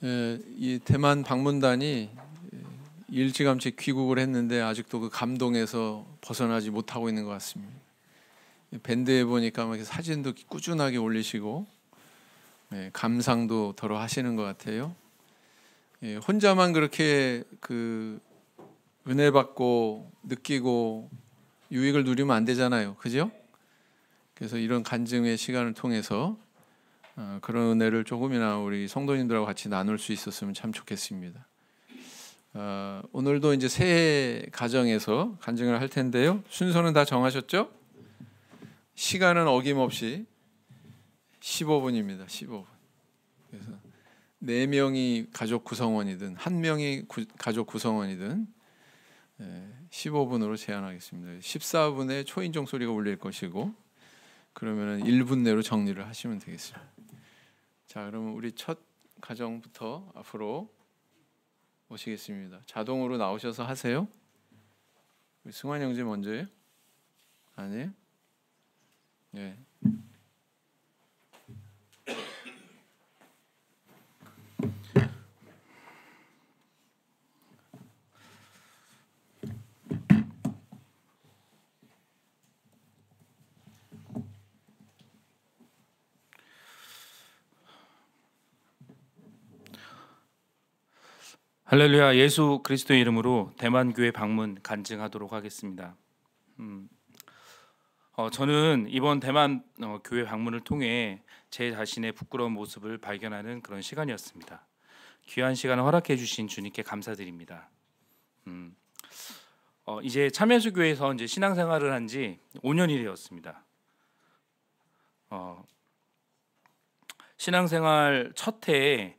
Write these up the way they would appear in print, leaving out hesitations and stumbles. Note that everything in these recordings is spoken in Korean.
이 대만 방문단이 일찌감치 귀국을 했는데 아직도 그 감동에서 벗어나지 못하고 있는 것 같습니다. 밴드에 보니까 막 사진도 꾸준하게 올리시고 감상도 더러 하시는 것 같아요. 혼자만 그렇게 그 은혜 받고 느끼고 유익을 누리면 안 되잖아요, 그죠? 그래서 이런 간증의 시간을 통해서 그런 은혜를 조금이나 우리 성도님들하고 같이 나눌 수 있었으면 참 좋겠습니다. 오늘도 이제 새해 가정에서 간증을 할 텐데요. 순서는 다 정하셨죠? 시간은 어김없이 15분입니다. 15분. 그래서 4명이 가족 구성원이든 1명이 가족 구성원이든 15분으로 제한하겠습니다. 14분에 초인종 소리가 울릴 것이고 그러면 1분 내로 정리를 하시면 되겠습니다. 자, 그러면 우리 첫 가정부터 앞으로 오시겠습니다. 자동으로 나오셔서 하세요. 승환 형제 먼저요? 아니에요? 네. 할렐루야. 예수 그리스도의 이름으로 대만교회 방문 간증하도록 하겠습니다. 저는 이번 대만 교회 방문을 통해 제 자신의 부끄러운 모습을 발견하는 그런 시간이었습니다. 귀한 시간을 허락해 주신 주님께 감사드립니다. 이제 참여수교회에서 이제 신앙생활을 한 지 5년이 되었습니다. 신앙생활 첫 해에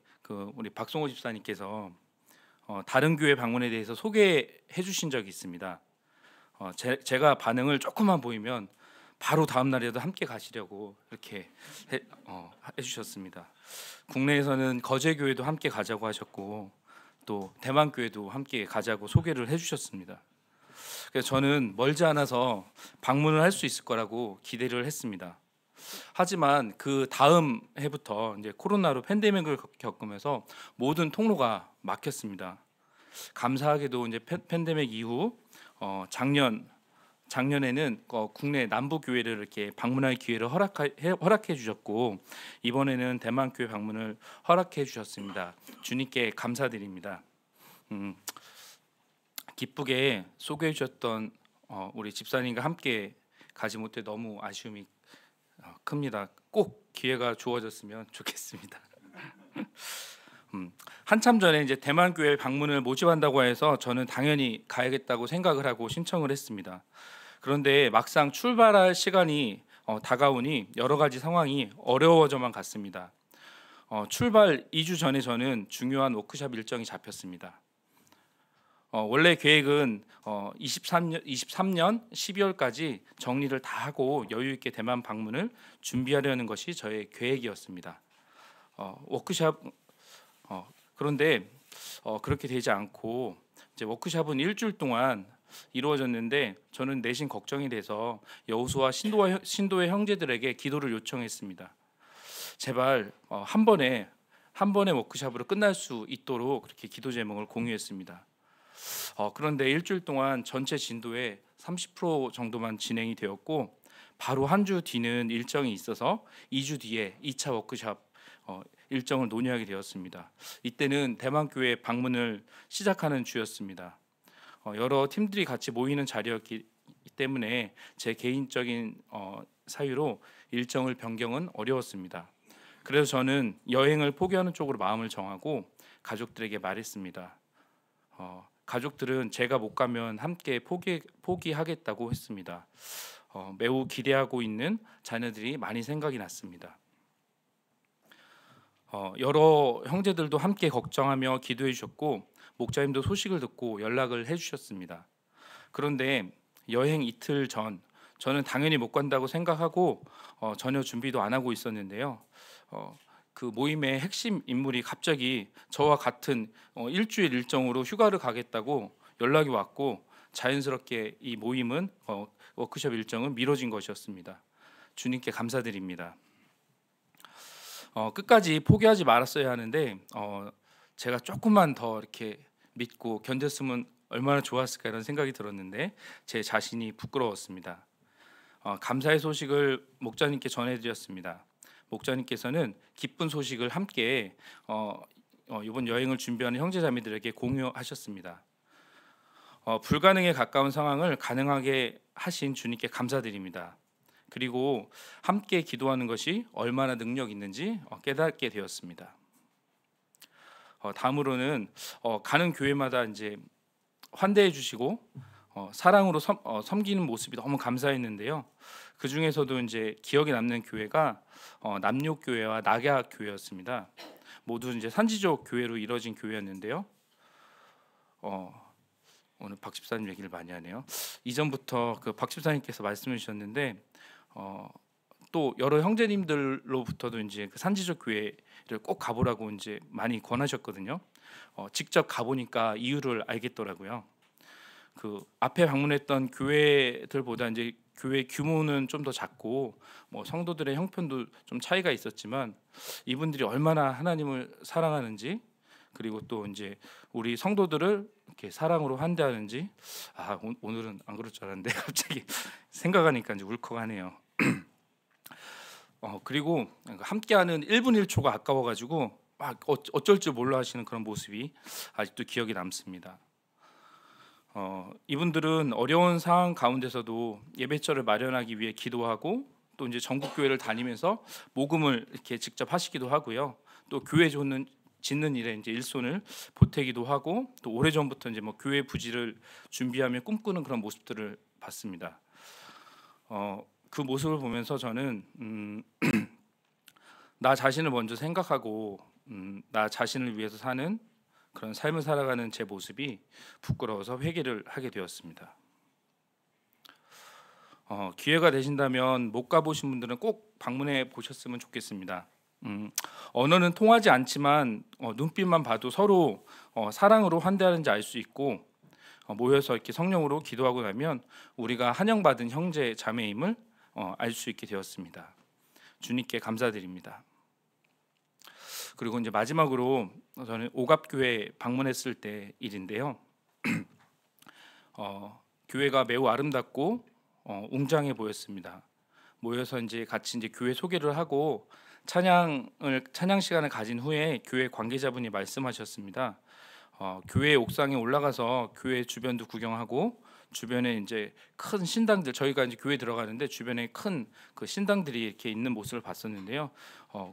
우리 박성호 집사님께서 다른 교회 방문에 대해서 소개해 주신 적이 있습니다. 제가 반응을 조금만 보이면 바로 다음 날에도 함께 가시려고 이렇게 해주셨습니다. 국내에서는 거제교회도 함께 가자고 하셨고 또 대만교회도 함께 가자고 소개를 해주셨습니다. 그래서 저는 멀지 않아서 방문을 할 수 있을 거라고 기대를 했습니다. 하지만 그 다음 해부터 이제 코로나로 팬데믹을 겪으면서 모든 통로가 막혔습니다. 감사하게도 이제 팬데믹 이후 작년에는 국내 남부 교회를 이렇게 방문할 기회를 허락해 주셨고 이번에는 대만 교회 방문을 허락해 주셨습니다. 주님께 감사드립니다. 기쁘게 소개해 주셨던 우리 집사님과 함께 가지 못해 너무 아쉬움이 큽니다. 꼭 기회가 주어졌으면 좋겠습니다. 한참 전에 이제 대만 교회 방문을 모집한다고 해서 저는 당연히 가야겠다고 생각을 하고 신청을 했습니다. 그런데 막상 출발할 시간이 다가오니 여러 가지 상황이 어려워져만 갔습니다. 출발 2주 전에 저는 중요한 워크숍 일정이 잡혔습니다. 원래 계획은 23년 12월까지 정리를 다 하고 여유 있게 대만 방문을 준비하려는 것이 저의 계획이었습니다. 워크숍 그런데 그렇게 되지 않고 이제 워크숍은 일주일 동안 이루어졌는데 저는 내심 걱정이 돼서 여호수아 신도의 형제들에게 기도를 요청했습니다. 제발 한 번에 워크숍으로 끝날 수 있도록 그렇게 기도 제목을 공유했습니다. 그런데 일주일 동안 전체 진도의 30% 정도만 진행이 되었고 바로 한 주 뒤는 일정이 있어서 2주 뒤에 2차 워크숍 일정을 논의하게 되었습니다. 이때는 대만교회 방문을 시작하는 주였습니다. 여러 팀들이 같이 모이는 자리였기 때문에 제 개인적인 사유로 일정을 변경은 어려웠습니다. 그래서 저는 여행을 포기하는 쪽으로 마음을 정하고 가족들에게 말했습니다. 가족들은 제가 못 가면 함께 포기하겠다고 했습니다. 매우 기대하고 있는 자녀들이 많이 생각이 났습니다. 여러 형제들도 함께 걱정하며 기도해 주셨고 목자님도 소식을 듣고 연락을 해주셨습니다. 그런데 여행 이틀 전 저는 당연히 못 간다고 생각하고 전혀 준비도 안 하고 있었는데요. 그 모임의 핵심 인물이 갑자기 저와 같은 일주일 일정으로 휴가를 가겠다고 연락이 왔고 자연스럽게 이 모임은 워크숍 일정은 미뤄진 것이었습니다. 주님께 감사드립니다. 끝까지 포기하지 말았어야 하는데 제가 조금만 더 이렇게 믿고 견뎠으면 얼마나 좋았을까 이런 생각이 들었는데 제 자신이 부끄러웠습니다. 감사의 소식을 목자님께 전해드렸습니다. 목자님께서는 기쁜 소식을 함께 이번 여행을 준비하는 형제자매들에게 공유하셨습니다. 불가능에 가까운 상황을 가능하게 하신 주님께 감사드립니다. 그리고 함께 기도하는 것이 얼마나 능력 있는지 깨닫게 되었습니다. 다음으로는 가는 교회마다 이제 환대해 주시고 사랑으로 섬기는 모습이 너무 감사했는데요. 그 중에서도 이제 기억에 남는 교회가 남욕 교회와 낙야 교회였습니다. 모두 이제 산지족 교회로 이루어진 교회였는데요. 오늘 박 집사님 얘기를 많이 하네요. 이전부터 그 박 집사님께서 말씀해 주셨는데 또 여러 형제님들로부터도 이제 그 산지족 교회를 꼭 가보라고 이제 많이 권하셨거든요. 직접 가보니까 이유를 알겠더라고요. 그 앞에 방문했던 교회들보다 이제 교회 규모는 좀 더 작고 뭐 성도들의 형편도 좀 차이가 있었지만 이분들이 얼마나 하나님을 사랑하는지 그리고 또 이제 우리 성도들을 이렇게 사랑으로 환대하는지 오늘은 안 그럴 줄 알았는데 갑자기 생각하니까 이제 울컥하네요. 그리고 함께하는 1분 1초가 아까워가지고 막 어쩔 줄 몰라 하시는 그런 모습이 아직도 기억에 남습니다. 이분들은 어려운 상황 가운데서도 예배처를 마련하기 위해 기도하고 또 이제 전국 교회를 다니면서 모금을 이렇게 직접 하시기도 하고요. 또 교회 짓는 일에 이제 일손을 보태기도 하고 또 오래전부터 이제 뭐 교회 부지를 준비하며 꿈꾸는 그런 모습들을 봤습니다. 그 모습을 보면서 저는 나 자신을 먼저 생각하고 나 자신을 위해서 사는 그런 삶을 살아가는 제 모습이 부끄러워서 회개를 하게 되었습니다. 기회가 되신다면 못 가보신 분들은 꼭 방문해 보셨으면 좋겠습니다. 언어는 통하지 않지만 눈빛만 봐도 서로 사랑으로 환대하는지 알 수 있고 모여서 이렇게 성령으로 기도하고 나면 우리가 한영받은 형제 자매임을 알 수 있게 되었습니다. 주님께 감사드립니다. 그리고 이제 마지막으로 저는 오갑교회 방문했을 때 일인데요. 교회가 매우 아름답고 웅장해 보였습니다. 모여서 이제 같이 이제 교회 소개를 하고 찬양 시간을 가진 후에 교회 관계자분이 말씀하셨습니다. 교회 옥상에 올라가서 교회 주변도 구경하고 주변에 이제 큰 신당들 저희가 이제 교회 들어가는데 주변에 큰 그 신당들이 이렇게 있는 모습을 봤었는데요.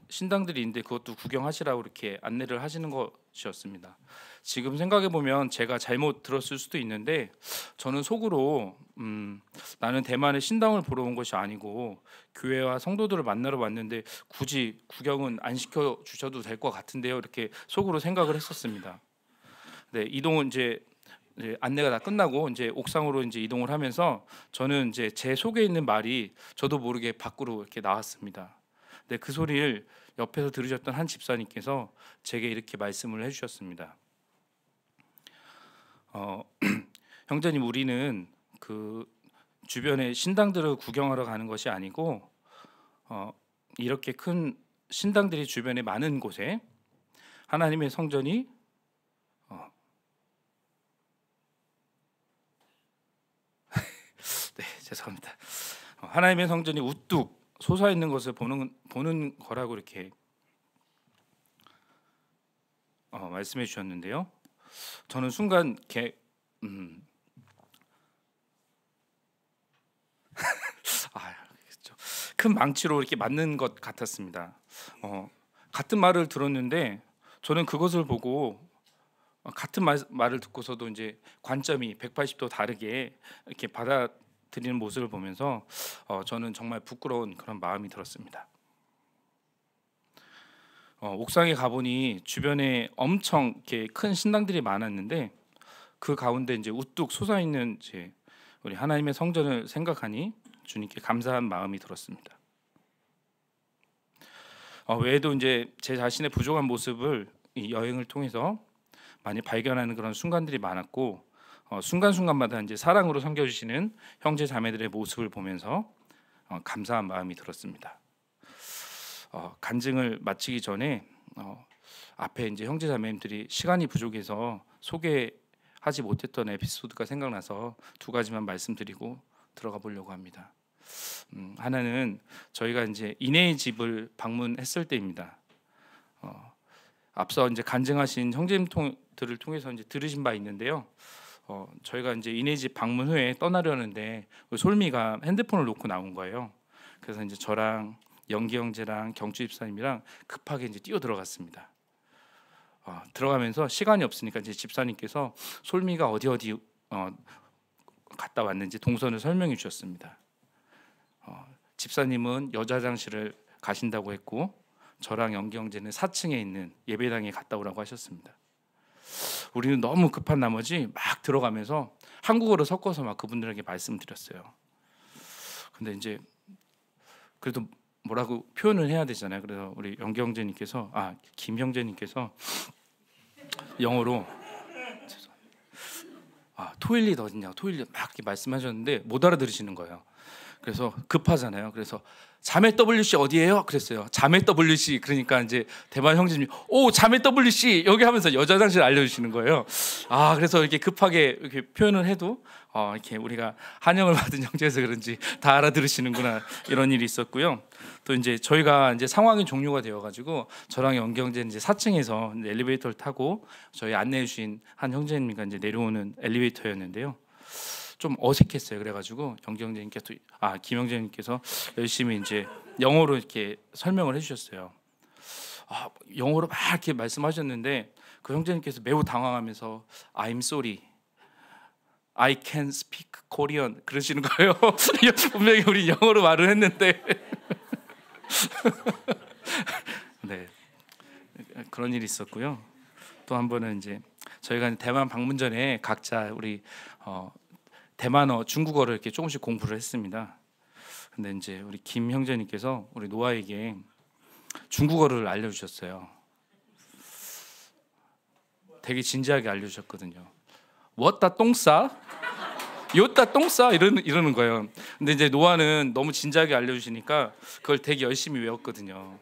신당들이 있는데 그것도 구경하시라고 이렇게 안내를 하시는 것이었습니다. 지금 생각해 보면 제가 잘못 들었을 수도 있는데 저는 속으로 나는 대만의 신당을 보러 온 것이 아니고 교회와 성도들을 만나러 왔는데 굳이 구경은 안 시켜 주셔도 될 것 같은데요. 이렇게 속으로 생각을 했었습니다. 네, 이동은 이제 안내가 다 끝나고 이제 옥상으로 이제 이동을 하면서 저는 이제 제 속에 있는 말이 저도 모르게 밖으로 이렇게 나왔습니다. 근데 그 소리를 옆에서 들으셨던 한 집사님께서 제게 이렇게 말씀을 해주셨습니다. 형제님, 우리는 그 주변에 신당들을 구경하러 가는 것이 아니고 이렇게 큰 신당들이 주변에 많은 곳에 하나님의 성전이 네, 죄송합니다. 하나님의 성전이 우뚝 솟아 있는 것을 보는 거라고 이렇게 말씀해 주셨는데요. 저는 순간 큰 망치로 이렇게 맞는 것 같았습니다. 같은 말을 들었는데 저는 그것을 보고 같은 말을 듣고서도 이제 관점이 180도 다르게 이렇게 받아들이는 모습을 보면서 저는 정말 부끄러운 그런 마음이 들었습니다. 옥상에 가보니 주변에 엄청 이렇게 큰 신당들이 많았는데 그 가운데 이제 우뚝 솟아 있는 이제 우리 하나님의 성전을 생각하니 주님께 감사한 마음이 들었습니다. 외에도 이제 제 자신의 부족한 모습을 이 여행을 통해서 많이 발견하는 그런 순간들이 많았고 순간순간마다 이제 사랑으로 섬겨주시는 형제 자매들의 모습을 보면서 감사한 마음이 들었습니다. 간증을 마치기 전에 앞에 이제 형제자매님들이 시간이 부족해서 소개하지 못했던 에피소드가 생각나서 두 가지만 말씀드리고 들어가 보려고 합니다. 하나는 저희가 이제 이내의 집을 방문했을 때입니다. 앞서 이제 간증하신 형제님들을 통해서 이제 들으신 바 있는데요. 저희가 이제 이내의 집 방문 후에 떠나려는데 솔미가 핸드폰을 놓고 나온 거예요. 그래서 이제 저랑 영기 형제랑 경주 집사님이랑 급하게 이제 뛰어 들어갔습니다. 들어가면서 시간이 없으니까 이제 집사님께서 솔미가 어디 갔다 왔는지 동선을 설명해 주셨습니다. 집사님은 여자 화장실을 가신다고 했고 저랑 영기 형제는 4층에 있는 예배당에 갔다 오라고 하셨습니다. 우리는 너무 급한 나머지 막 들어가면서 한국어로 섞어서 막 그분들에게 말씀드렸어요. 근데 이제 그래도 뭐라고 표현을 해야 되잖아요. 그래서 우리 영기 형제님께서 김 형제님께서 영어로 토일릿 어딨냐, 토일릿 막 이렇게 말씀하셨는데 못 알아들으시는 거예요. 그래서 급하잖아요. 그래서 자매 WC 어디예요? 그랬어요. 자매 WC. 그러니까 이제 대만 형제님이 오 자매 WC 여기 하면서 여자 화장실 알려주시는 거예요. 그래서 이렇게 급하게 이렇게 표현을 해도 이렇게 우리가 한영을 받은 형제에서 그런지 다 알아들으시는구나 이런 일이 있었고요. 또 이제 저희가 이제 상황이 종료가 되어가지고 저랑 영기 형제는 이제 4층에서 엘리베이터를 타고 저희 안내해 주신 한 형제님과 이제 내려오는 엘리베이터였는데요. 좀 어색했어요. 그래가지고 영기 형제님께서 김 형제님께서 열심히 이제 영어로 이렇게 설명을 해주셨어요. 영어로 막 이렇게 말씀하셨는데 그 형제님께서 매우 당황하면서 I'm sorry, I can speak Korean 그러시는 거예요. 분명히 우리 영어로 말을 했는데 네 그런 일이 있었고요. 또 한 번은 이제 저희가 대만 방문 전에 각자 우리 대만어, 중국어를 이렇게 조금씩 공부를 했습니다. 근데 이제 우리 김 형제님께서 우리 노아에게 중국어를 알려주셨어요. 되게 진지하게 알려주셨거든요. 뭐다 똥싸? 요따 똥싸? 이러는 거예요. 근데 이제 노아는 너무 진지하게 알려주시니까 그걸 되게 열심히 외웠거든요.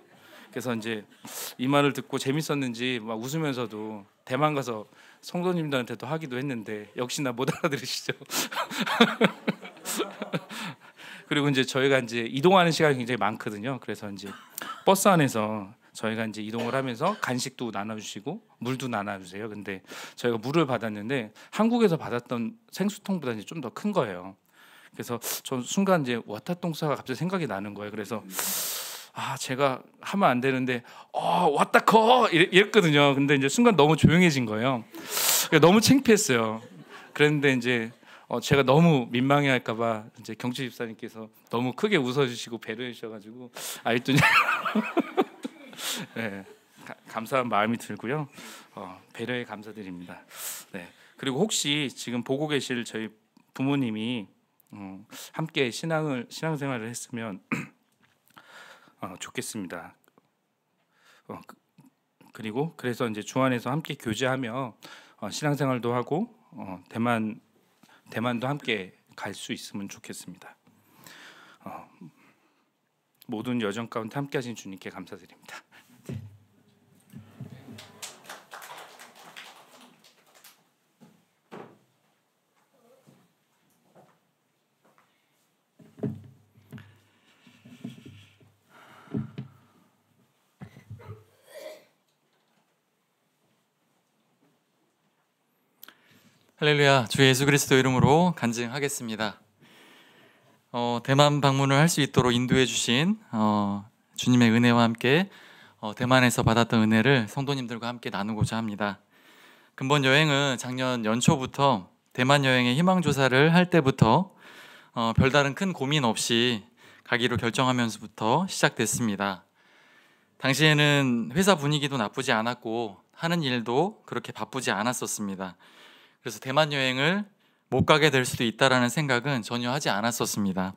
그래서 이제 이 말을 듣고 재밌었는지 막 웃으면서도 대만 가서 성도님들한테도 하기도 했는데 역시나 못 알아들으시죠. 그리고 이제 저희가 이제 이동하는 시간이 굉장히 많거든요. 그래서 이제 버스 안에서 저희가 이제 이동을 하면서 간식도 나눠주시고 물도 나눠주세요. 근데 저희가 물을 받았는데 한국에서 받았던 생수통보다 이제 좀 더 큰 거예요. 그래서 저 순간 이제 와타똥사가 갑자기 생각이 나는 거예요. 그래서 제가 하면 안 되는데 왔다커 이랬거든요. 근데 이제 순간 너무 조용해진 거예요. 너무 창피했어요. 그랬는데 이제 제가 너무 민망해할까봐 이제 경주 집사님께서 너무 크게 웃어주시고 배려해 주셔가지고 알더니 네, 감사한 마음이 들고요. 배려에 감사드립니다. 네. 그리고 혹시 지금 보고 계실 저희 부모님이 함께 신앙생활을 했으면 좋겠습니다. 그리고 그래서 이제 주안에서 함께 교제하며 신앙생활도 하고 대만도 함께 갈 수 있으면 좋겠습니다. 모든 여정 가운데 함께하신 주님께 감사드립니다. 할렐루야. 주 예수 그리스도 이름으로 간증하겠습니다. 대만 방문을 할 수 있도록 인도해 주신 주님의 은혜와 함께 대만에서 받았던 은혜를 성도님들과 함께 나누고자 합니다. 근본 여행은 작년 연초부터 대만 여행의 희망조사를 할 때부터 별다른 큰 고민 없이 가기로 결정하면서부터 시작됐습니다. 당시에는 회사 분위기도 나쁘지 않았고 하는 일도 그렇게 바쁘지 않았었습니다. 그래서 대만 여행을 못 가게 될 수도 있다라는 생각은 전혀 하지 않았었습니다.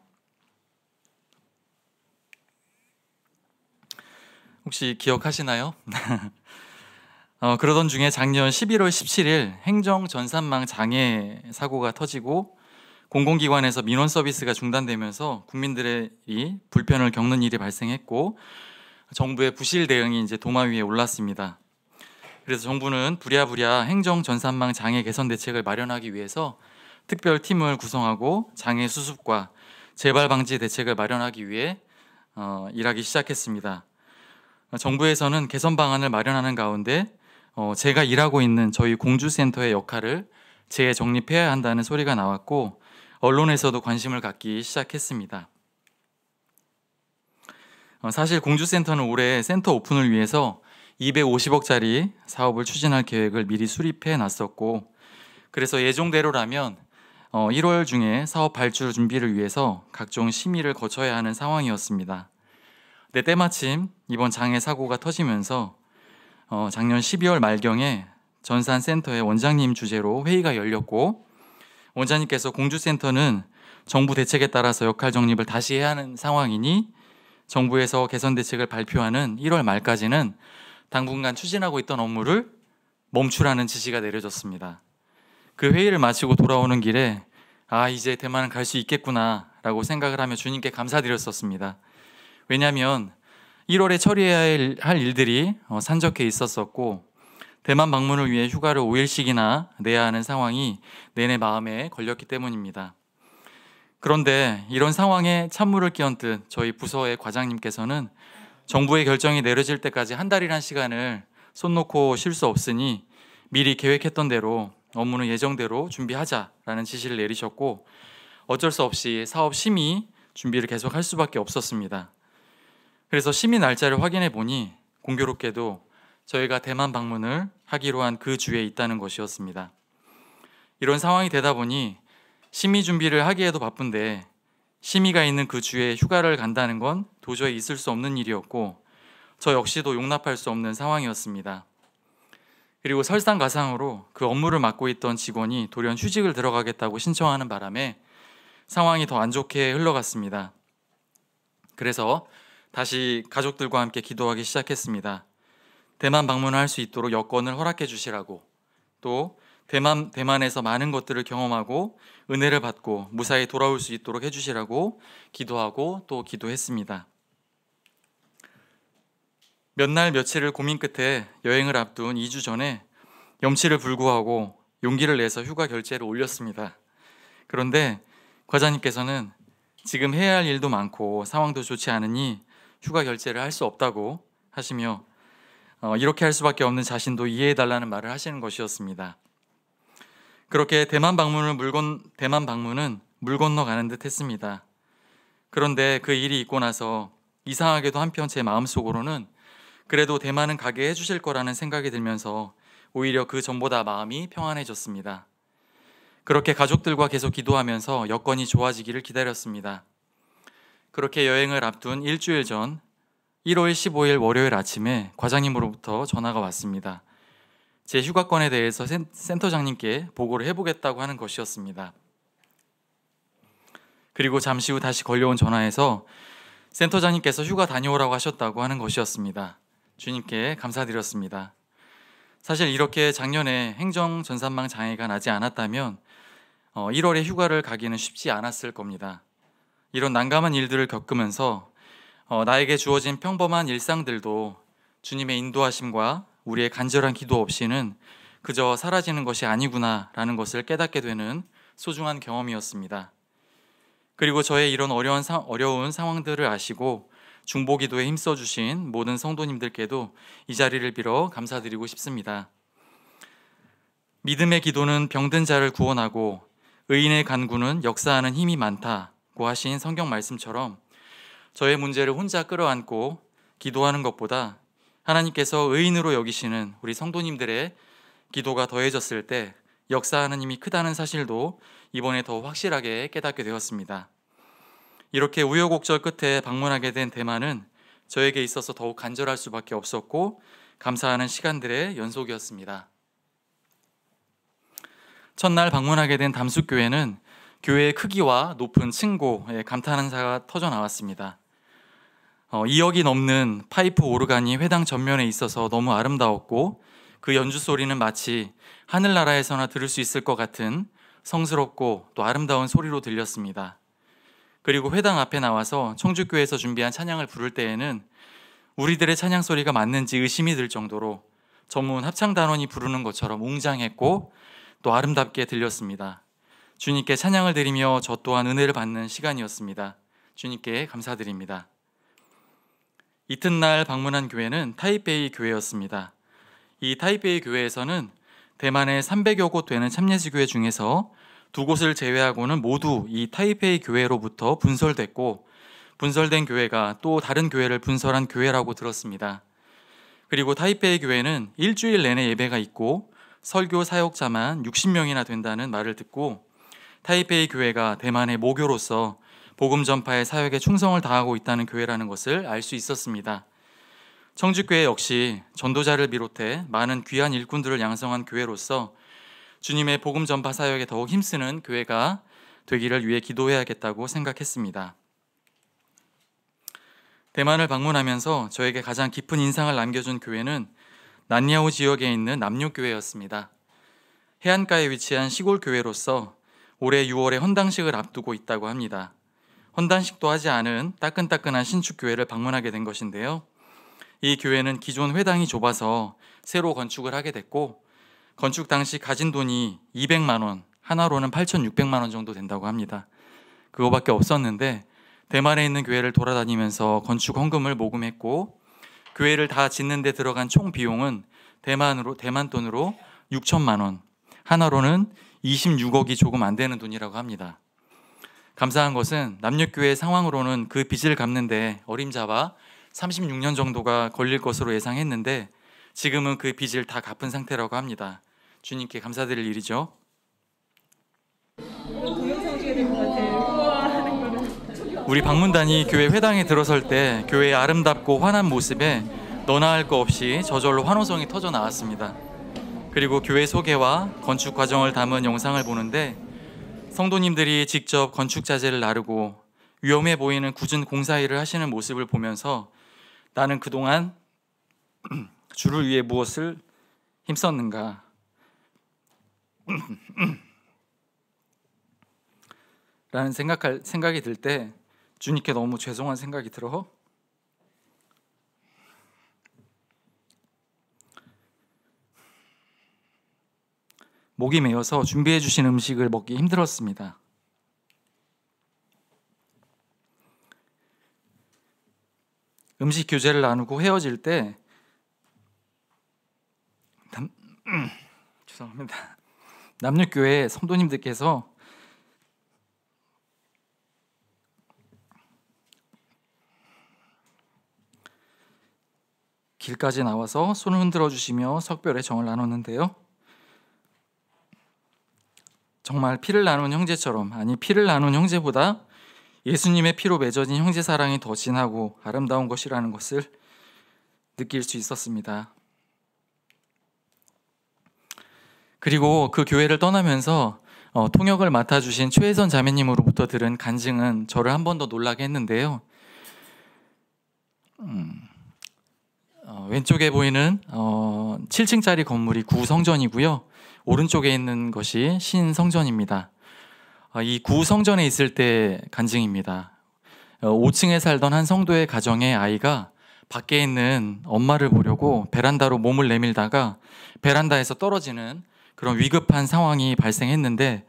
혹시 기억하시나요? 그러던 중에 작년 11월 17일 행정 전산망 장애 사고가 터지고 공공기관에서 민원 서비스가 중단되면서 국민들이 불편을 겪는 일이 발생했고 정부의 부실 대응이 이제 도마 위에 올랐습니다. 그래서 정부는 부랴부랴 행정 전산망 장애 개선 대책을 마련하기 위해서 특별팀을 구성하고 장애 수습과 재발 방지 대책을 마련하기 위해 일하기 시작했습니다. 정부에서는 개선 방안을 마련하는 가운데 제가 일하고 있는 저희 공주센터의 역할을 재정립해야 한다는 소리가 나왔고 언론에서도 관심을 갖기 시작했습니다. 사실 공주센터는 올해 센터 오픈을 위해서 250억짜리 사업을 추진할 계획을 미리 수립해 놨었고 그래서 예정대로라면 1월 중에 사업 발주 준비를 위해서 각종 심의를 거쳐야 하는 상황이었습니다. 근데 때마침 이번 장애 사고가 터지면서 작년 12월 말경에 전산센터의 원장님 주재로 회의가 열렸고 원장님께서 공주센터는 정부 대책에 따라서 역할 정립을 다시 해야 하는 상황이니 정부에서 개선 대책을 발표하는 1월 말까지는 당분간 추진하고 있던 업무를 멈추라는 지시가 내려졌습니다. 그 회의를 마치고 돌아오는 길에 이제 대만은 갈 수 있겠구나 라고 생각을 하며 주님께 감사드렸었습니다. 왜냐하면 1월에 처리해야 할 일들이 산적해 있었었고 대만 방문을 위해 휴가를 5일씩이나 내야 하는 상황이 내내 마음에 걸렸기 때문입니다. 그런데 이런 상황에 찬물을 끼얹듯 저희 부서의 과장님께서는 정부의 결정이 내려질 때까지 한 달이란 시간을 손 놓고 쉴 수 없으니 미리 계획했던 대로 업무는 예정대로 준비하자라는 지시를 내리셨고 어쩔 수 없이 사업 심의 준비를 계속할 수밖에 없었습니다. 그래서 심의 날짜를 확인해 보니 공교롭게도 저희가 대만 방문을 하기로 한 그 주에 있다는 것이었습니다. 이런 상황이 되다 보니 심의 준비를 하기에도 바쁜데 심의가 있는 그 주에 휴가를 간다는 건 도저히 있을 수 없는 일이었고 저 역시도 용납할 수 없는 상황이었습니다. 그리고 설상가상으로 그 업무를 맡고 있던 직원이 돌연 휴직을 들어가겠다고 신청하는 바람에 상황이 더 안 좋게 흘러갔습니다. 그래서 다시 가족들과 함께 기도하기 시작했습니다. 대만 방문을 할 수 있도록 여건을 허락해 주시라고, 또 대만에서 많은 것들을 경험하고 은혜를 받고 무사히 돌아올 수 있도록 해주시라고 기도하고 또 기도했습니다. 몇 날 며칠을 고민 끝에 여행을 앞둔 2주 전에 염치를 불구하고 용기를 내서 휴가 결제를 올렸습니다. 그런데 과장님께서는 지금 해야 할 일도 많고 상황도 좋지 않으니 휴가 결제를 할 수 없다고 하시며 이렇게 할 수밖에 없는 자신도 이해해달라는 말을 하시는 것이었습니다. 그렇게 대만 방문은 물 건너가는 듯 했습니다. 그런데 그 일이 있고 나서 이상하게도 한편 제 마음속으로는 그래도 대만은 가게 해주실 거라는 생각이 들면서 오히려 그 전보다 마음이 평안해졌습니다. 그렇게 가족들과 계속 기도하면서 여건이 좋아지기를 기다렸습니다. 그렇게 여행을 앞둔 일주일 전 1월 15일 월요일 아침에 과장님으로부터 전화가 왔습니다. 제 휴가권에 대해서 센터장님께 보고를 해보겠다고 하는 것이었습니다. 그리고 잠시 후 다시 걸려온 전화에서 센터장님께서 휴가 다녀오라고 하셨다고 하는 것이었습니다. 주님께 감사드렸습니다. 사실 이렇게 작년에 행정 전산망 장애가 나지 않았다면 1월에 휴가를 가기는 쉽지 않았을 겁니다. 이런 난감한 일들을 겪으면서 나에게 주어진 평범한 일상들도 주님의 인도하심과 우리의 간절한 기도 없이는 그저 사라지는 것이 아니구나라는 것을 깨닫게 되는 소중한 경험이었습니다. 그리고 저의 이런 어려운 상황들을 아시고 중보기도에 힘써주신 모든 성도님들께도 이 자리를 빌어 감사드리고 싶습니다. 믿음의 기도는 병든 자를 구원하고 의인의 간구는 역사하는 힘이 많다고 하신 성경 말씀처럼 저의 문제를 혼자 끌어안고 기도하는 것보다 하나님께서 의인으로 여기시는 우리 성도님들의 기도가 더해졌을 때 역사하는 힘이 크다는 사실도 이번에 더 확실하게 깨닫게 되었습니다. 이렇게 우여곡절 끝에 방문하게 된 대만은 저에게 있어서 더욱 간절할 수밖에 없었고 감사하는 시간들의 연속이었습니다. 첫날 방문하게 된 담숫교회는 교회의 크기와 높은 층고에 감탄사가 터져 나왔습니다. 2억이 넘는 파이프 오르간이 회당 전면에 있어서 너무 아름다웠고 그 연주 소리는 마치 하늘나라에서나 들을 수 있을 것 같은 성스럽고 또 아름다운 소리로 들렸습니다. 그리고 회당 앞에 나와서 청주교회에서 준비한 찬양을 부를 때에는 우리들의 찬양 소리가 맞는지 의심이 들 정도로 전문 합창 단원이 부르는 것처럼 웅장했고 또 아름답게 들렸습니다. 주님께 찬양을 드리며 저 또한 은혜를 받는 시간이었습니다. 주님께 감사드립니다. 이튿날 방문한 교회는 타이베이 교회였습니다. 이 타이베이 교회에서는 대만의 300여 곳 되는 참예수 교회 중에서 2곳을 제외하고는 모두 이 타이베이 교회로부터 분설됐고, 분설된 교회가 또 다른 교회를 분설한 교회라고 들었습니다. 그리고 타이베이 교회는 일주일 내내 예배가 있고 설교 사역자만 60명이나 된다는 말을 듣고 타이베이 교회가 대만의 모교로서 복음 전파의 사역에 충성을 다하고 있다는 교회라는 것을 알 수 있었습니다. 청주교회 역시 전도자를 비롯해 많은 귀한 일꾼들을 양성한 교회로서 주님의 복음 전파 사역에 더욱 힘쓰는 교회가 되기를 위해 기도해야겠다고 생각했습니다. 대만을 방문하면서 저에게 가장 깊은 인상을 남겨준 교회는 난야오 지역에 있는 남녀교회였습니다. 해안가에 위치한 시골 교회로서 올해 6월에 헌당식을 앞두고 있다고 합니다. 헌당식도 하지 않은 따끈따끈한 신축교회를 방문하게 된 것인데요. 이 교회는 기존 회당이 좁아서 새로 건축을 하게 됐고 건축 당시 가진 돈이 200만 원, 하나로는 8,600만 원 정도 된다고 합니다. 그거밖에 없었는데 대만에 있는 교회를 돌아다니면서 건축 헌금을 모금했고 교회를 다 짓는 데 들어간 총 비용은 대만 돈으로 6천만 원, 하나로는 26억이 조금 안 되는 돈이라고 합니다. 감사한 것은 남녀교회 상황으로는 그 빚을 갚는데 어림잡아 36년 정도가 걸릴 것으로 예상했는데 지금은 그 빚을 다 갚은 상태라고 합니다. 주님께 감사드릴 일이죠. 우리 방문단이 교회 회당에 들어설 때 교회의 아름답고 환한 모습에 너나 할 거 없이 저절로 환호성이 터져 나왔습니다. 그리고 교회 소개와 건축 과정을 담은 영상을 보는데 성도님들이 직접 건축 자재를 나르고 위험해 보이는 굳은 공사일을 하시는 모습을 보면서 나는 그동안 주를 위해 무엇을 힘썼는가 라는 생각이 들 때 주님께 너무 죄송한 생각이 들어 목이 메어서 준비해 주신 음식을 먹기 힘들었습니다. 음식 교제를 나누고 헤어질 때 죄송합니다. 남녀교회 성도님들께서 길까지 나와서 손을 흔들어 주시며 석별의 정을 나눴는데요. 정말 피를 나눈 형제처럼, 아니 피를 나눈 형제보다 예수님의 피로 맺어진 형제 사랑이 더 진하고 아름다운 것이라는 것을 느낄 수 있었습니다. 그리고 그 교회를 떠나면서 통역을 맡아주신 최혜선 자매님으로부터 들은 간증은 저를 한 번 더 놀라게 했는데요. 왼쪽에 보이는 7층짜리 건물이 구성전이고요. 오른쪽에 있는 것이 신성전입니다. 이 구성전에 있을 때 간증입니다. 5층에 살던 한 성도의 가정의 아이가 밖에 있는 엄마를 보려고 베란다로 몸을 내밀다가 베란다에서 떨어지는 그런 위급한 상황이 발생했는데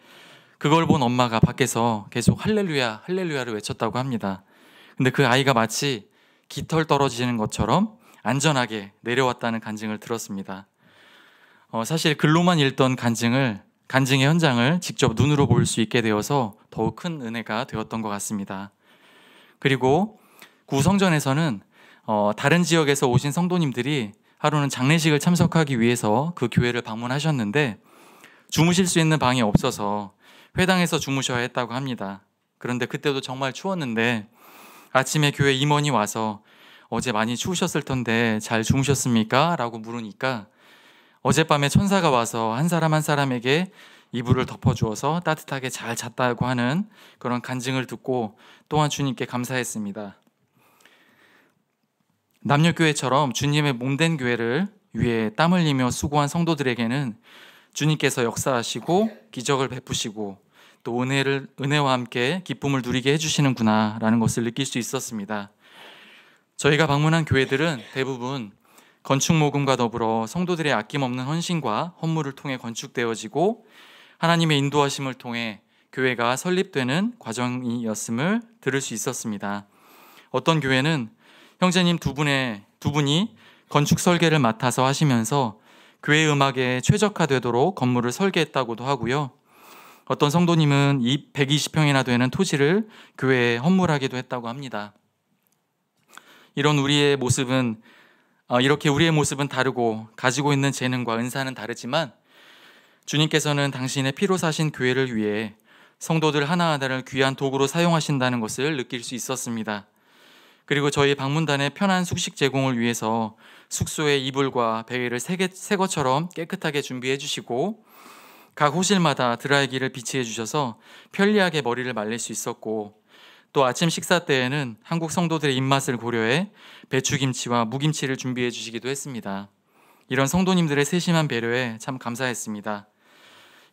그걸 본 엄마가 밖에서 계속 할렐루야, 할렐루야를 외쳤다고 합니다. 근데 그 아이가 마치 깃털 떨어지는 것처럼 안전하게 내려왔다는 간증을 들었습니다. 사실 글로만 읽던 간증의 현장을 직접 눈으로 볼 수 있게 되어서 더욱 큰 은혜가 되었던 것 같습니다. 그리고 구성전에서는 다른 지역에서 오신 성도님들이 하루는 장례식을 참석하기 위해서 그 교회를 방문하셨는데 주무실 수 있는 방이 없어서 회당에서 주무셔야 했다고 합니다. 그런데 그때도 정말 추웠는데 아침에 교회 임원이 와서 어제 많이 추우셨을 텐데 잘 주무셨습니까? 라고 물으니까 어젯밤에 천사가 와서 한 사람 한 사람에게 이불을 덮어주어서 따뜻하게 잘 잤다고 하는 그런 간증을 듣고 또한 주님께 감사했습니다. 남녀교회처럼 주님의 몸된 교회를 위해 땀 흘리며 수고한 성도들에게는 주님께서 역사하시고 기적을 베푸시고 또 은혜와 함께 기쁨을 누리게 해주시는구나 라는 것을 느낄 수 있었습니다. 저희가 방문한 교회들은 대부분 건축 모금과 더불어 성도들의 아낌없는 헌신과 헌물을 통해 건축되어지고 하나님의 인도하심을 통해 교회가 설립되는 과정이었음을 들을 수 있었습니다. 어떤 교회는 형제님 두 분이 건축 설계를 맡아서 하시면서 교회 음악에 최적화되도록 건물을 설계했다고도 하고요. 어떤 성도님은 120평이나 되는 토지를 교회에 헌물하기도 했다고 합니다. 이렇게 우리의 모습은 다르고 가지고 있는 재능과 은사는 다르지만 주님께서는 당신의 피로 사신 교회를 위해 성도들 하나하나를 귀한 도구로 사용하신다는 것을 느낄 수 있었습니다. 그리고 저희 방문단의 편한 숙식 제공을 위해서 숙소의 이불과 베개를 새 것처럼 깨끗하게 준비해 주시고 각 호실마다 드라이기를 비치해 주셔서 편리하게 머리를 말릴 수 있었고 또 아침 식사 때에는 한국 성도들의 입맛을 고려해 배추김치와 무김치를 준비해 주시기도 했습니다. 이런 성도님들의 세심한 배려에 참 감사했습니다.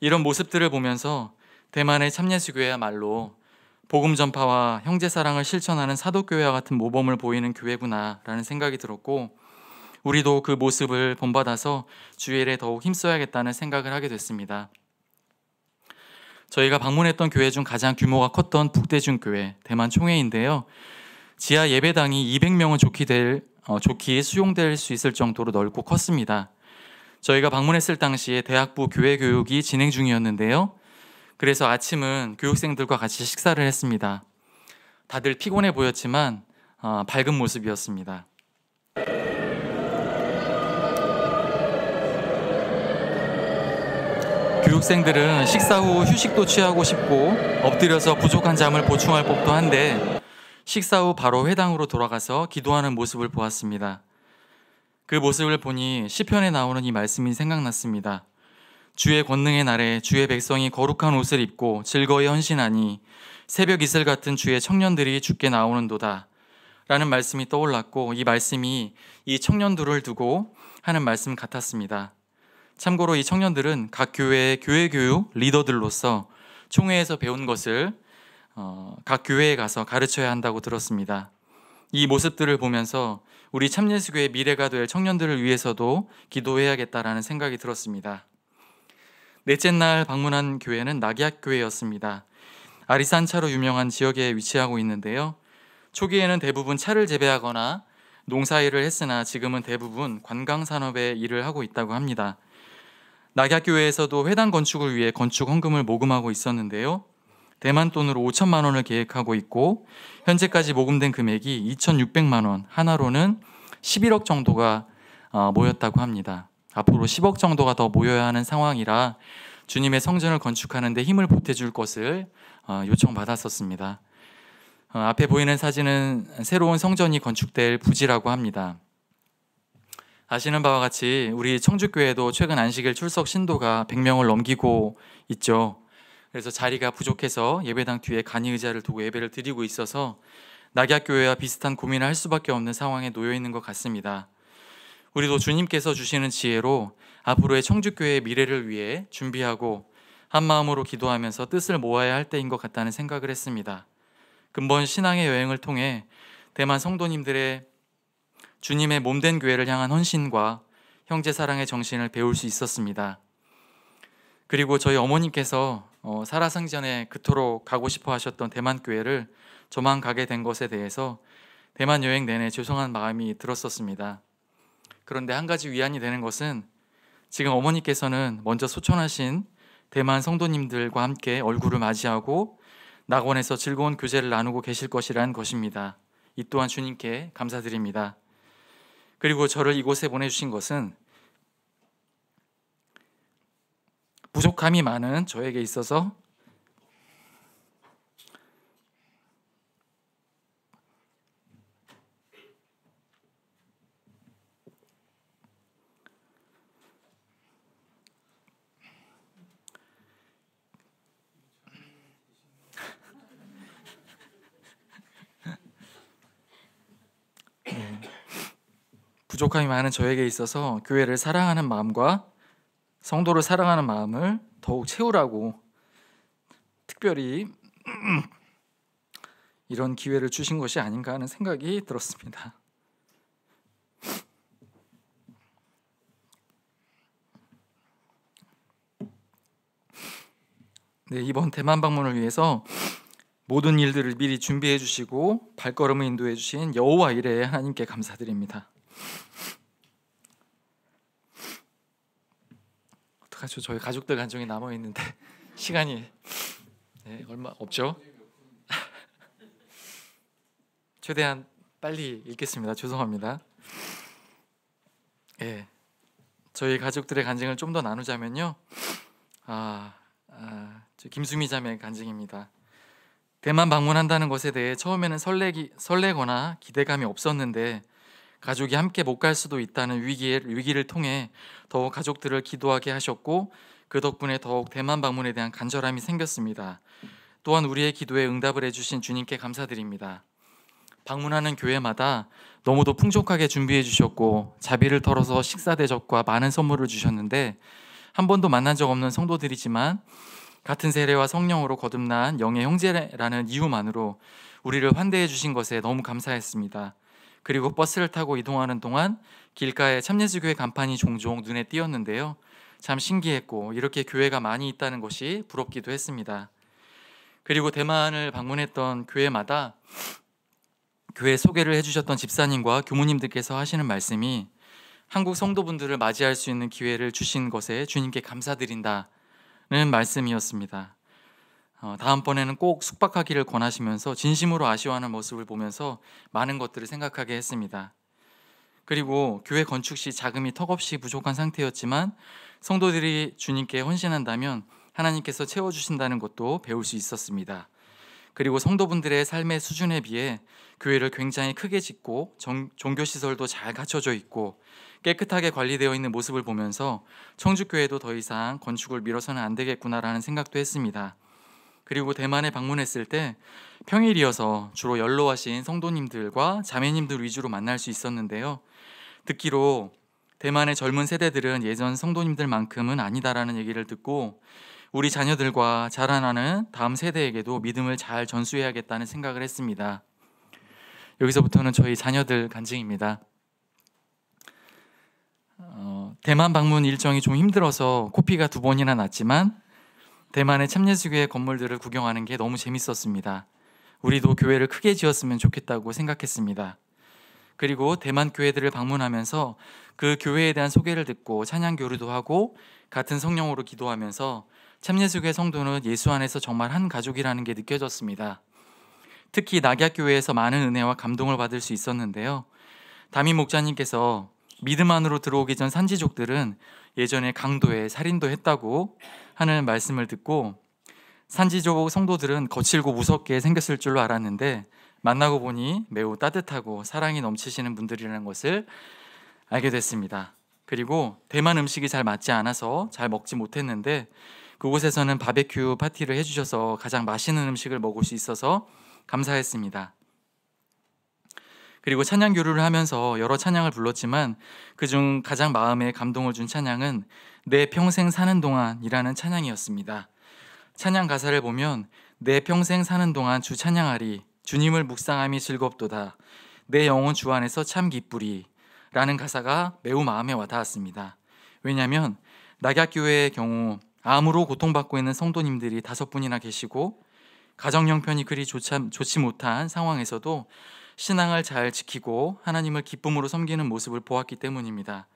이런 모습들을 보면서 대만의 참예수교회야말로 복음 전파와 형제 사랑을 실천하는 사도교회와 같은 모범을 보이는 교회구나라는 생각이 들었고 우리도 그 모습을 본받아서 주의 일에 더욱 힘써야겠다는 생각을 하게 됐습니다. 저희가 방문했던 교회 중 가장 규모가 컸던 북대중교회 대만 총회인데요. 지하 예배당이 200명은 좋게 수용될 수 있을 정도로 넓고 컸습니다. 저희가 방문했을 당시에 대학부 교회 교육이 진행 중이었는데요. 그래서 아침은 교육생들과 같이 식사를 했습니다. 다들 피곤해 보였지만 밝은 모습이었습니다. 교육생들은 식사 후 휴식도 취하고 싶고 엎드려서 부족한 잠을 보충할 법도 한데 식사 후 바로 회당으로 돌아가서 기도하는 모습을 보았습니다. 그 모습을 보니 시편에 나오는 이 말씀이 생각났습니다. 주의 권능의 날에 주의 백성이 거룩한 옷을 입고 즐거이 헌신하니 새벽 이슬 같은 주의 청년들이 주께 나오는도다 라는 말씀이 떠올랐고 이 말씀이 이 청년들을 두고 하는 말씀 같았습니다. 참고로 이 청년들은 각 교회의 교회교육 리더들로서 총회에서 배운 것을 각 교회에 가서 가르쳐야 한다고 들었습니다. 이 모습들을 보면서 우리 참예수교의 미래가 될 청년들을 위해서도 기도해야겠다라는 생각이 들었습니다. 넷째 날 방문한 교회는 낙약교회였습니다. 아리산차로 유명한 지역에 위치하고 있는데요. 초기에는 대부분 차를 재배하거나 농사일을 했으나 지금은 대부분 관광산업에 일을 하고 있다고 합니다. 낙약교회에서도 회당 건축을 위해 건축 헌금을 모금하고 있었는데요. 대만 돈으로 5천만 원을 계획하고 있고 현재까지 모금된 금액이 2,600만 원, 하나로는 11억 정도가 모였다고 합니다. 앞으로 10억 정도가 더 모여야 하는 상황이라 주님의 성전을 건축하는 데 힘을 보태줄 것을 요청받았었습니다. 앞에 보이는 사진은 새로운 성전이 건축될 부지라고 합니다. 아시는 바와 같이 우리 청주교회도 최근 안식일 출석 신도가 100명을 넘기고 있죠. 그래서 자리가 부족해서 예배당 뒤에 간이 의자를 두고 예배를 드리고 있어서 낙약교회와 비슷한 고민을 할 수밖에 없는 상황에 놓여 있는 것 같습니다. 우리도 주님께서 주시는 지혜로 앞으로의 청주교회의 미래를 위해 준비하고 한마음으로 기도하면서 뜻을 모아야 할 때인 것 같다는 생각을 했습니다. 근본 신앙의 여행을 통해 대만 성도님들의 주님의 몸된 교회를 향한 헌신과 형제 사랑의 정신을 배울 수 있었습니다. 그리고 저희 어머님께서 살아생전에 그토록 가고 싶어 하셨던 대만 교회를 저만 가게 된 것에 대해서 대만 여행 내내 죄송한 마음이 들었었습니다. 그런데 한 가지 위안이 되는 것은 지금 어머니께서는 먼저 소천하신 대만 성도님들과 함께 얼굴을 맞이하고 낙원에서 즐거운 교제를 나누고 계실 것이라는 것입니다. 이 또한 주님께 감사드립니다. 그리고 저를 이곳에 보내주신 것은 부족함이 많은 저에게 있어서 부족함이 많은 저에게 있어서 교회를 사랑하는 마음과 성도를 사랑하는 마음을 더욱 채우라고 특별히 이런 기회를 주신 것이 아닌가 하는 생각이 들었습니다. 네, 이번 대만 방문을 위해서 모든 일들을 미리 준비해 주시고 발걸음을 인도해 주신 여호와 이레의 하나님께 감사드립니다. 어떡하죠? 저희 가족들 간증이 남아 있는데 시간이 얼마 없죠? 최대한 빨리 읽겠습니다. 죄송합니다. 저희 가족들의 간증을 좀 더 나누자면요. 저 김수미 자매의 간증입니다. 대만 방문한다는 것에 대해 처음에는 설레거나 기대감이 없었는데 가족이 함께 못 갈 수도 있다는 위기를 통해 더욱 가족들을 기도하게 하셨고 그 덕분에 더욱 대만 방문에 대한 간절함이 생겼습니다. 또한 우리의 기도에 응답을 해주신 주님께 감사드립니다. 방문하는 교회마다 너무도 풍족하게 준비해 주셨고 자비를 털어서 식사 대접과 많은 선물을 주셨는데 한 번도 만난 적 없는 성도들이지만 같은 세례와 성령으로 거듭난 영의 형제라는 이유만으로 우리를 환대해 주신 것에 너무 감사했습니다. 그리고 버스를 타고 이동하는 동안 길가에 참예수교회 간판이 종종 눈에 띄었는데요. 참 신기했고 이렇게 교회가 많이 있다는 것이 부럽기도 했습니다. 그리고 대만을 방문했던 교회마다 교회 소개를 해주셨던 집사님과 교무님들께서 하시는 말씀이 한국 성도분들을 맞이할 수 있는 기회를 주신 것에 주님께 감사드린다는 말씀이었습니다. 다음번에는 꼭 숙박하기를 권하시면서 진심으로 아쉬워하는 모습을 보면서 많은 것들을 생각하게 했습니다. 그리고 교회 건축 시 자금이 턱없이 부족한 상태였지만 성도들이 주님께 헌신한다면 하나님께서 채워주신다는 것도 배울 수 있었습니다. 그리고 성도분들의 삶의 수준에 비해 교회를 굉장히 크게 짓고 종교시설도 잘 갖춰져 있고 깨끗하게 관리되어 있는 모습을 보면서 청주교회도 더 이상 건축을 미뤄서는 안 되겠구나라는 생각도 했습니다. 그리고 대만에 방문했을 때 평일이어서 주로 연로하신 성도님들과 자매님들 위주로 만날 수 있었는데요. 듣기로 대만의 젊은 세대들은 예전 성도님들만큼은 아니다라는 얘기를 듣고 우리 자녀들과 자라나는 다음 세대에게도 믿음을 잘 전수해야겠다는 생각을 했습니다. 여기서부터는 저희 자녀들 간증입니다. 대만 방문 일정이 좀 힘들어서 코피가 2번이나 났지만 대만의 참예수교회 건물들을 구경하는 게 너무 재밌었습니다. 우리도 교회를 크게 지었으면 좋겠다고 생각했습니다. 그리고 대만 교회들을 방문하면서 그 교회에 대한 소개를 듣고 찬양 교류도 하고 같은 성령으로 기도하면서 참예수교회 성도는 예수 안에서 정말 한 가족이라는 게 느껴졌습니다. 특히 낙약교회에서 많은 은혜와 감동을 받을 수 있었는데요. 담임 목자님께서 믿음 안으로 들어오기 전 산지족들은 예전에 강도에 살인도 했다고 하는 말씀을 듣고 산지족 성도들은 거칠고 무섭게 생겼을 줄로 알았는데 만나고 보니 매우 따뜻하고 사랑이 넘치시는 분들이라는 것을 알게 됐습니다. 그리고 대만 음식이 잘 맞지 않아서 잘 먹지 못했는데 그곳에서는 바베큐 파티를 해주셔서 가장 맛있는 음식을 먹을 수 있어서 감사했습니다. 그리고 찬양 교류를 하면서 여러 찬양을 불렀지만 그중 가장 마음에 감동을 준 찬양은 내 평생 사는 동안이라는 찬양이었습니다. 찬양 가사를 보면 내 평생 사는 동안 주 찬양하리 주님을 묵상함이 즐겁도다 내 영혼 주 안에서 참 기쁘리 라는 가사가 매우 마음에 와닿았습니다. 왜냐하면 낙약교회의 경우 암으로 고통받고 있는 성도님들이 5분이나 계시고 가정 형편이 그리 좋지 못한 상황에서도 신앙을 잘 지키고 하나님을 기쁨으로 섬기는 모습을 보았기 때문입니다.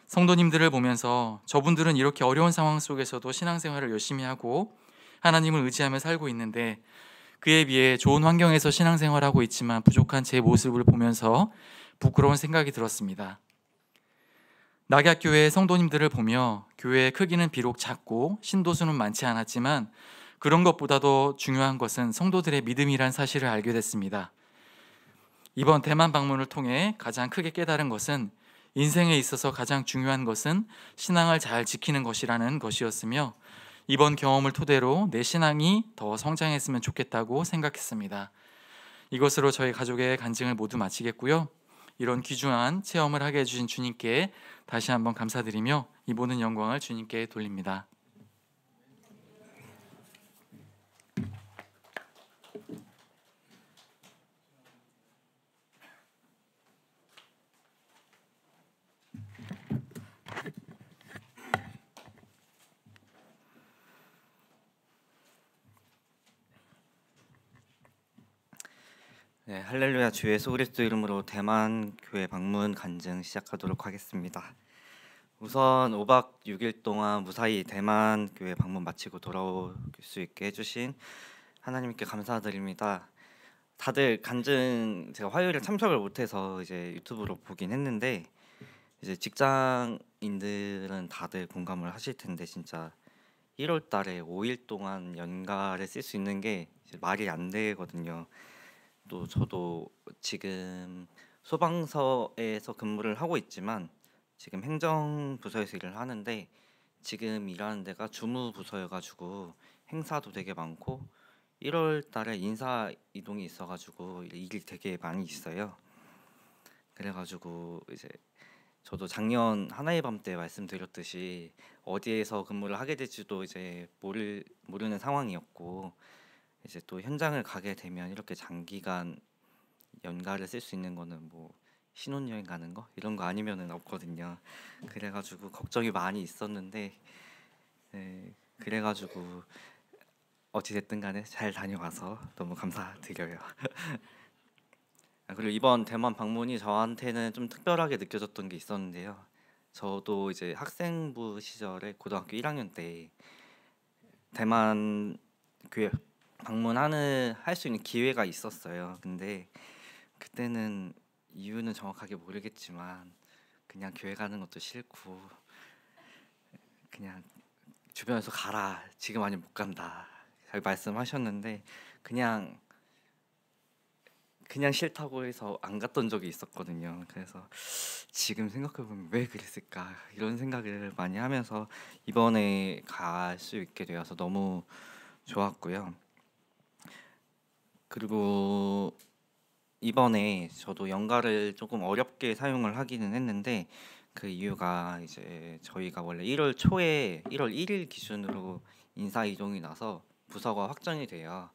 성도님들을 보면서 저분들은 이렇게 어려운 상황 속에서도 신앙생활을 열심히 하고 하나님을 의지하며 살고 있는데 그에 비해 좋은 환경에서 신앙생활하고 있지만 부족한 제 모습을 보면서 부끄러운 생각이 들었습니다. 낙약교회의 성도님들을 보며 교회의 크기는 비록 작고 신도수는 많지 않았지만 그런 것보다도 중요한 것은 성도들의 믿음이란 사실을 알게 됐습니다. 이번 대만 방문을 통해 가장 크게 깨달은 것은 인생에 있어서 가장 중요한 것은 신앙을 잘 지키는 것이라는 것이었으며 이번 경험을 토대로 내 신앙이 더 성장했으면 좋겠다고 생각했습니다. 이것으로 저희 가족의 간증을 모두 마치겠고요. 이런 귀중한 체험을 하게 해주신 주님께 다시 한번 감사드리며 이 모든 영광을 주님께 돌립니다. 네, 할렐루야 주 예수 그리스도 이름으로 대만 교회 방문 간증 시작하도록 하겠습니다. 우선 5박 6일 동안 무사히 대만 교회 방문 마치고 돌아올 수 있게 해주신 하나님께 감사드립니다. 다들 간증 제가 화요일에 참석을 못해서 이제 유튜브로 보긴 했는데 이제 직장인들은 다들 공감을 하실 텐데 진짜 1월 달에 5일 동안 연가를 쓸 수 있는 게 이제 말이 안 되거든요. 또 저도 지금 소방서에서 근무를 하고 있지만 지금 행정부서에서 일을 하는데 지금 일하는 데가 주무부서여가지고 행사도 되게 많고 1월 달에 인사 이동이 있어가지고 일이 되게 많이 있어요. 그래가지고 이제 저도 작년 하나의 밤 때 말씀드렸듯이 어디에서 근무를 하게 될지도 이제 모르는 상황이었고 이제 또 현장을 가게 되면 이렇게 장기간 연가를 쓸 수 있는 거는 뭐 신혼여행 가는 거 이런 거 아니면은 없거든요. 그래가지고 걱정이 많이 있었는데 네, 그래가지고 어찌 됐든 간에 잘 다녀와서 너무 감사드려요. 그리고 이번 대만 방문이 저한테는 좀 특별하게 느껴졌던 게 있었는데요. 저도 이제 학생부 시절에 고등학교 1학년 때 대만 교회 방문하는 할 수 있는 기회가 있었어요. 근데 그때는 이유는 정확하게 모르겠지만 그냥 교회 가는 것도 싫고 그냥 주변에서 가라 지금 아니면 못 간다 잘 말씀하셨는데 그냥 싫다고 해서 안 갔던 적이 있었거든요. 그래서 지금 생각해보면 왜 그랬을까 이런 생각을 많이 하면서 이번에 갈 수 있게 되어서 너무 좋았고요. 그리고 이번에 저도 연가를 조금 어렵게 사용을 하기는 했는데 그 이유가 이제 저희가 원래 1월 초에 1월 1일 기준으로 인사 이동이 나서 부서가 확정이 돼요.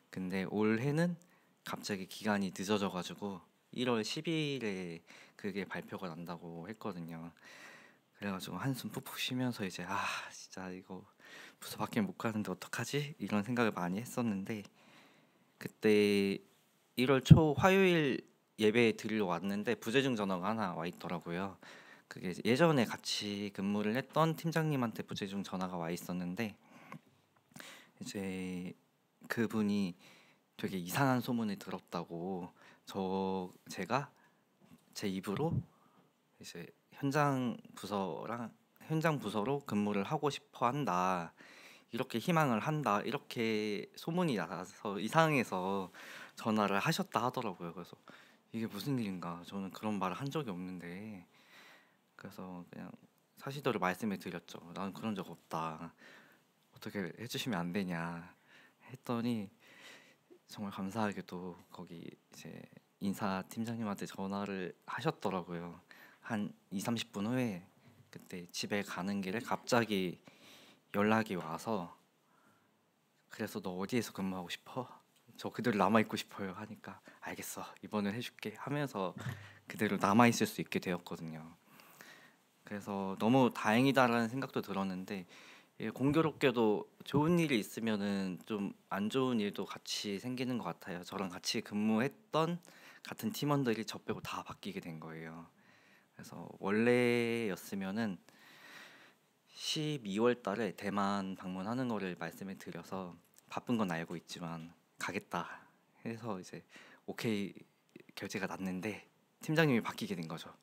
근데 올해는 갑자기 기간이 늦어져 가지고 1월 10일에 그게 발표가 난다고 했거든요. 그래가지고 한숨 푹푹 쉬면서 이제 진짜 이거 부서 밖에 못 가는데 어떡하지? 이런 생각을 많이 했었는데 그때 1월 초 화요일 예배 드리러 왔는데 부재중 전화가 하나 와 있더라고요. 그게 예전에 같이 근무를 했던 팀장님한테 부재중 전화가 와 있었는데 이제 그분이 되게 이상한 소문을 들었다고 제가 제 입으로 이제 현장 부서로 근무를 하고 싶어 한다. 이렇게 희망을 한다. 이렇게 소문이 나서 이상해서 전화를 하셨다 하더라고요. 그래서 이게 무슨 일인가? 저는 그런 말을 한 적이 없는데 그래서 그냥 사실대로 말씀해 드렸죠. 나는 그런 적 없다. 어떻게 해주시면 안 되냐 했더니 정말 감사하게도 거기 이제 인사 팀장님한테 전화를 하셨더라고요. 한 2, 30분 후에 그때 집에 가는 길에 갑자기 연락이 와서 그래서 너 어디에서 근무하고 싶어? 저 그대로 남아 있고 싶어요 하니까 알겠어 이번엔 해줄게 하면서 그대로 남아 있을 수 있게 되었거든요. 그래서 너무 다행이다라는 생각도 들었는데 공교롭게도 좋은 일이 있으면은 좀 안 좋은 일도 같이 생기는 것 같아요. 저랑 같이 근무했던 같은 팀원들이 저 빼고 다 바뀌게 된 거예요. 그래서 원래였으면은 12월 달에 대만 방문하는 거를 말씀을 드려서 바쁜 건 알고 있지만 가겠다 해서 이제 오케이 결제가 났는데 팀장님이 바뀌게 된 거죠.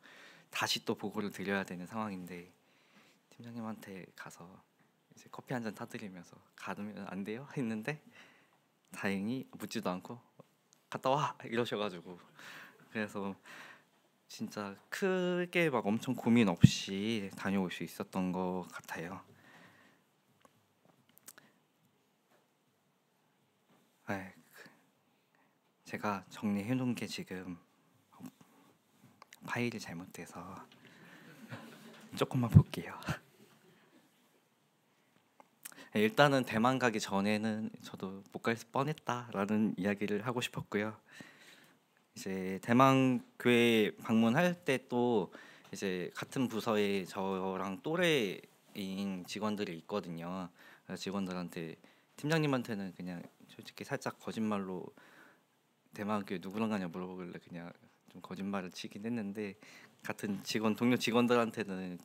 다시 또 보고를 드려야 되는 상황인데 팀장님한테 가서 이제 커피 한 잔 타드리면서 가면 안 돼요? 했는데 다행히 묻지도 않고 갔다 와 이러셔가지고 그래서 진짜 크게 막 엄청 고민 없이 다녀올 수 있었던 것 같아요. 제가 정리해 놓은 게 지금 파일이 잘못돼서 조금만 볼게요. 일단은 대만 가기 전에는 저도 못 갈 뻔했다라는 이야기를 하고 싶었고요. 이제 대만 교회 방문할 때 또 이제 같은 부서에 저랑 또래인 직원들이 있거든요. 그래서 직원들한테 팀장님한테는 그냥 솔직히 살짝 거짓말로 대만 교회 누구랑 가냐 물어보길래 그냥 좀 거짓말을 치긴 했는데 같은 동료 직원들한테는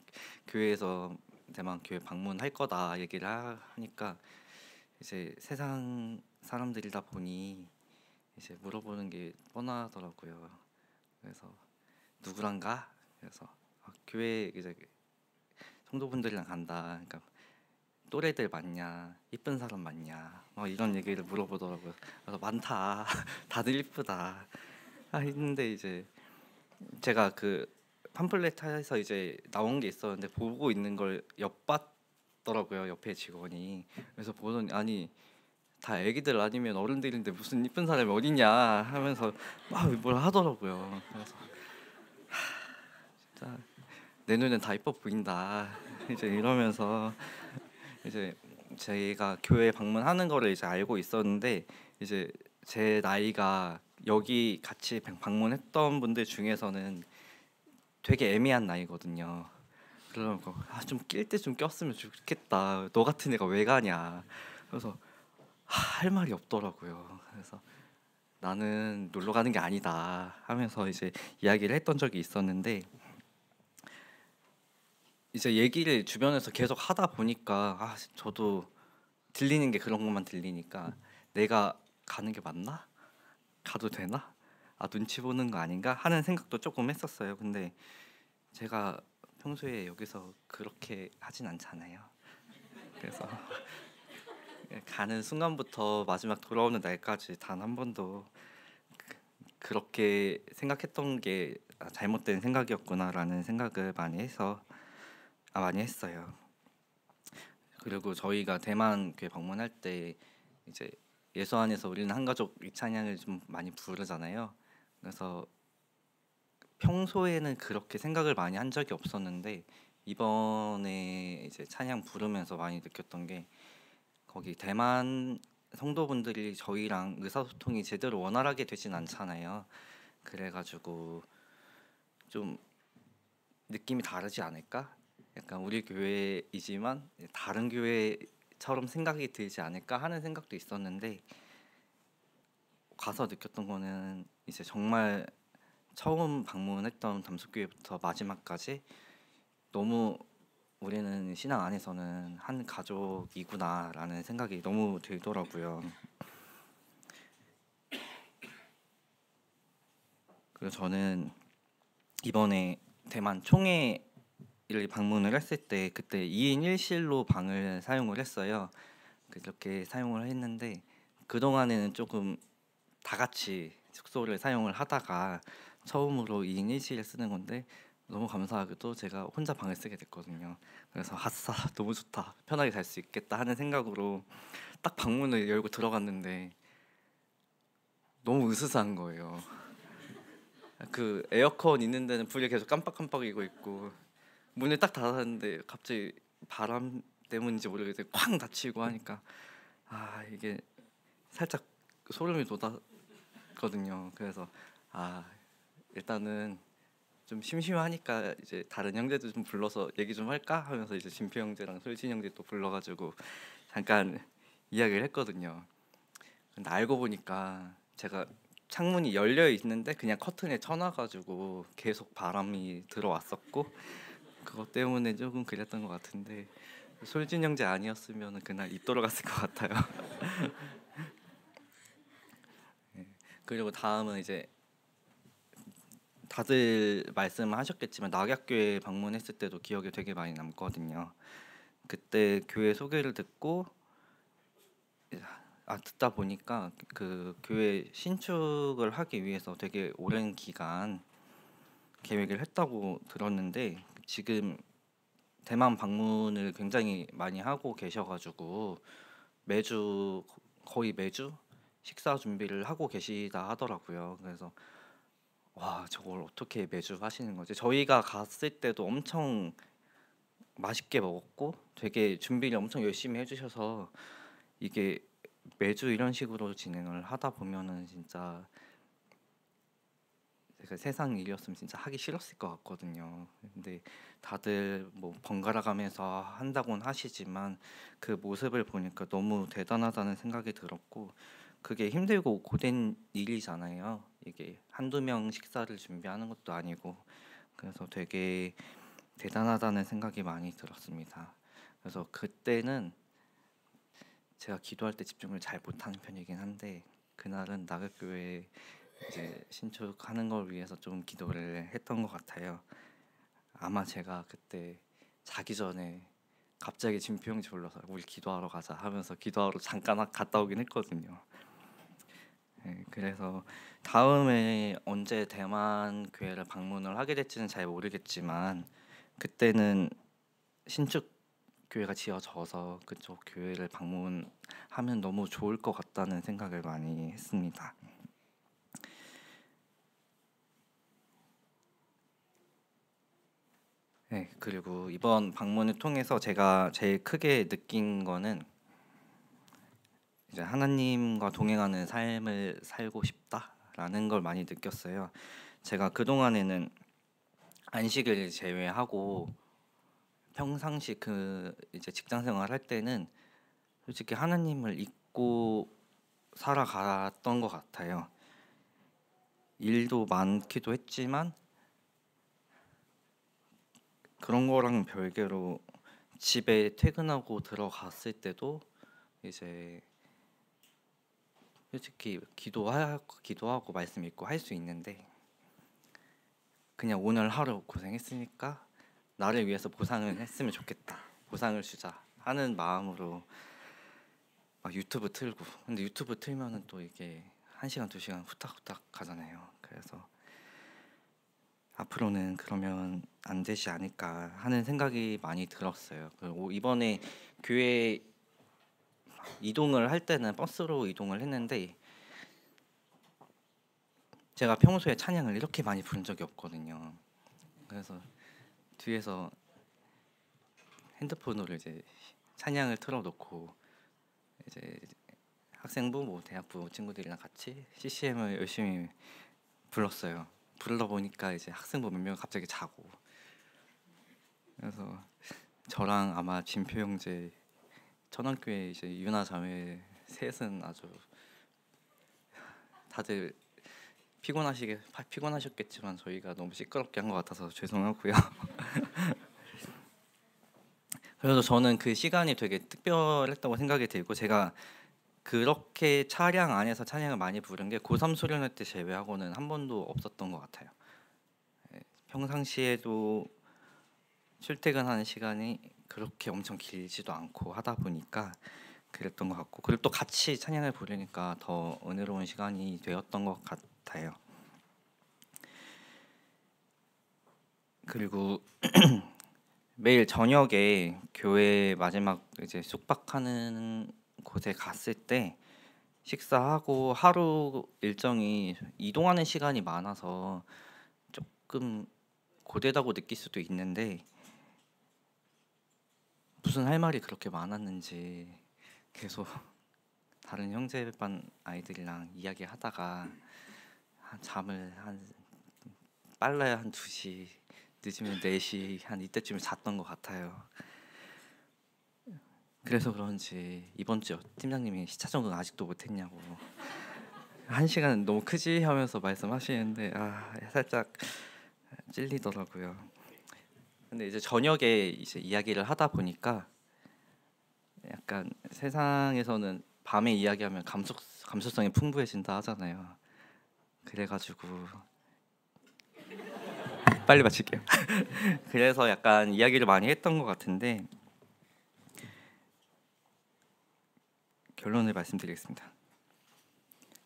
교회에서 대만 교회 방문할 거다 얘기를 하니까 이제 세상 사람들이다 보니 이제 물어보는 게 뻔하더라고요. 그래서 누구랑 가? 그래서 교회 이제 성도분들이랑 간다. 그러니까 또래들 많냐, 이쁜 사람 많냐, 막 이런 얘기를 물어보더라고요. 그래서 많다, 다들 이쁘다. 했는데 이제 제가 그 팜플렛에서 이제 나온 게 있었는데 보고 있는 걸 엿봤더라고요. 옆에 직원이. 그래서 보더니 아니 다 애기들 아니면 어른들인데 무슨 이쁜 사람이 어딨냐 하면서 막 뭘 하더라고요. 그래서 진짜 내 눈엔 다 이뻐 보인다. 이제 이러면서 이제 제가 교회 방문하는 거를 이제 알고 있었는데 이제 제 나이가 여기 같이 방문했던 분들 중에서는 되게 애매한 나이거든요. 그러고 좀 낄 때 좀 꼈으면 좋겠다. 너 같은 애가 왜 가냐. 그래서 할 말이 없더라고요. 그래서 나는 놀러 가는 게 아니다 하면서 이제 이야기를 했던 적이 있었는데 이제 얘기를 주변에서 계속 하다 보니까 저도 들리는 게 그런 것만 들리니까 내가 가는 게 맞나? 가도 되나? 눈치 보는 거 아닌가? 하는 생각도 조금 했었어요. 근데 제가 평소에 여기서 그렇게 하진 않잖아요. 그래서 가는 순간부터 마지막 돌아오는 날까지 단 한 번도 그렇게 생각했던 게 잘못된 생각이었구나라는 생각을 많이 했어요. 그리고 저희가 대만 교회 방문할 때 이제 예수 안에서 우리는 한 가족 이 찬양을 좀 많이 부르잖아요. 그래서 평소에는 그렇게 생각을 많이 한 적이 없었는데 이번에 이제 찬양 부르면서 많이 느꼈던 게 거기 대만 성도분들이 저희랑 의사소통이 제대로 원활하게 되진 않잖아요. 그래가지고 좀 느낌이 다르지 않을까? 약간 우리 교회이지만 다른 교회처럼 생각이 들지 않을까 하는 생각도 있었는데 가서 느꼈던 거는 이제 정말 처음 방문했던 담수교회부터 마지막까지 너무 우리는 신앙 안에서는 한 가족이구나라는 생각이 너무 들더라고요. 그래서 저는 이번에 대만 총회를 방문을 했을 때 그때 2인 1실로 방을 사용을 했어요. 그렇게 사용을 했는데 그동안에는 조금 다 같이 숙소를 사용을 하다가 처음으로 2인 1실을 쓰는 건데 너무 감사하게도 제가 혼자 방을 쓰게 됐거든요. 그래서 아싸 너무 좋다 편하게 잘 수 있겠다 하는 생각으로 딱 방문을 열고 들어갔는데 너무 으스스한 거예요. 그 에어컨 있는 데는 불이 계속 깜빡깜빡이고 있고 문을 딱 닫았는데 갑자기 바람 때문인지 모르겠는데 쾅 닫히고 하니까 이게 살짝 소름이 돋았거든요. 그래서 일단은 좀 심심하니까 이제 다른 형제들 좀 불러서 얘기 좀 할까 하면서 이제 진표 형제랑 솔진 형제 또 불러가지고 잠깐 이야기를 했거든요. 근데 알고 보니까 제가 창문이 열려 있는데 그냥 커튼에 쳐놔가지고 계속 바람이 들어왔었고 그것 때문에 조금 그랬던 것 같은데 솔진 형제 아니었으면 그날 입 돌아갔을 것 같아요. 그리고 다음은 이제 다들 말씀하셨겠지만 낙약교회 방문했을 때도 기억에 되게 많이 남거든요. 그때 교회 소개를 듣고 듣다 보니까 그 교회 신축을 하기 위해서 되게 오랜 기간 계획을 했다고 들었는데 지금 대만 방문을 굉장히 많이 하고 계셔가지고 거의 매주 식사 준비를 하고 계시다 하더라고요. 그래서 와 저걸 어떻게 매주 하시는 거지? 저희가 갔을 때도 엄청 맛있게 먹었고 되게 준비를 엄청 열심히 해주셔서 이게 매주 이런 식으로 진행을 하다 보면은 진짜 제가 세상 일이었으면 진짜 하기 싫었을 것 같거든요. 근데 다들 뭐 번갈아 가면서 한다고는 하시지만 그 모습을 보니까 너무 대단하다는 생각이 들었고 그게 힘들고 고된 일이잖아요. 이게 한두 명 식사를 준비하는 것도 아니고, 그래서 되게 대단하다는 생각이 많이 들었습니다. 그래서 그때는 제가 기도할 때 집중을 잘 못하는 편이긴 한데, 그날은 나극교회 이제 신축하는 걸 위해서 좀 기도를 했던 것 같아요. 아마 제가 그때 자기 전에 갑자기 진표 형제 불러서 우리 기도하러 가자 하면서 기도하러 잠깐 갔다 오긴 했거든요. 네, 그래서 다음에 언제 대만 교회를 방문을 하게 될지는 잘 모르겠지만, 그때는 신축 교회가 지어져서 그쪽 교회를 방문하면 너무 좋을 것 같다는 생각을 많이 했습니다. 네, 그리고 이번 방문을 통해서 제가 제일 크게 느낀 거는 이제 하나님과 동행하는 삶을 살고 싶다라는 걸 많이 느꼈어요. 제가 그동안에는 안식을 제외하고 평상시 그 이제 직장 생활 할 때는 솔직히 하나님을 잊고 살아갔던 것 같아요. 일도 많기도 했지만 그런 거랑 별개로 집에 퇴근하고 들어갔을 때도 이제 솔직히 기도하고 말씀 읽고 할 수 있는데, 그냥 오늘 하루 고생했으니까 나를 위해서 보상을 했으면 좋겠다, 보상을 주자 하는 마음으로 막 유튜브 틀고, 근데 유튜브 틀면은 또 이게 1시간 2시간 후딱후딱 가잖아요. 그래서 앞으로는 그러면 안 되지 않을까 하는 생각이 많이 들었어요. 그리고 이번에 교회 이동을 할 때는 버스로 이동을 했는데, 제가 평소에 찬양을 이렇게 많이 부른 적이 없거든요. 그래서 뒤에서 핸드폰으로 이제 찬양을 틀어놓고 이제 학생부 뭐 대학부 친구들이랑 같이 CCM을 열심히 불렀어요. 부르다 보니까 이제 학생부 몇 명 갑자기 자고, 그래서 저랑 아마 진표 형제, 천안교회 이제 유나 자매 셋은 아주 다들 피곤하셨겠지만 저희가 너무 시끄럽게 한 것 같아서 죄송하고요. 그래서 저는 그 시간이 되게 특별했다고 생각이 들고, 제가 그렇게 차량 안에서 찬양을 많이 부른 게 고3 수련회 때 제외하고는 한 번도 없었던 것 같아요. 평상시에도 출퇴근하는 시간이 그렇게 엄청 길지도 않고 하다 보니까 그랬던 것 같고, 그리고 또 같이 찬양을 부르니까 더 은혜로운 시간이 되었던 것 같아요. 그리고 매일 저녁에 교회 마지막 이제 숙박하는 곳에 갔을 때 식사하고 하루 일정이 이동하는 시간이 많아서 조금 고되다고 느낄 수도 있는데, 무슨 할 말이 그렇게 많았는지 계속 다른 형제반 아이들이랑 이야기하다가 잠을 빨라야 한 2시, 늦으면 4시 한 이때쯤에 잤던 것 같아요. 그래서 그런지 이번 주 팀장님이 시차 적응 아직도 못했냐고 1시간 너무 크지 하면서 말씀하시는데 살짝 찔리더라고요. 근데 이제 저녁에 이제 이야기를 하다 보니까 약간 세상에서는 밤에 이야기하면 감수성이 풍부해진다 하잖아요. 그래가지고 빨리 마칠게요. 그래서 약간 이야기를 많이 했던 것 같은데, 결론을 말씀드리겠습니다.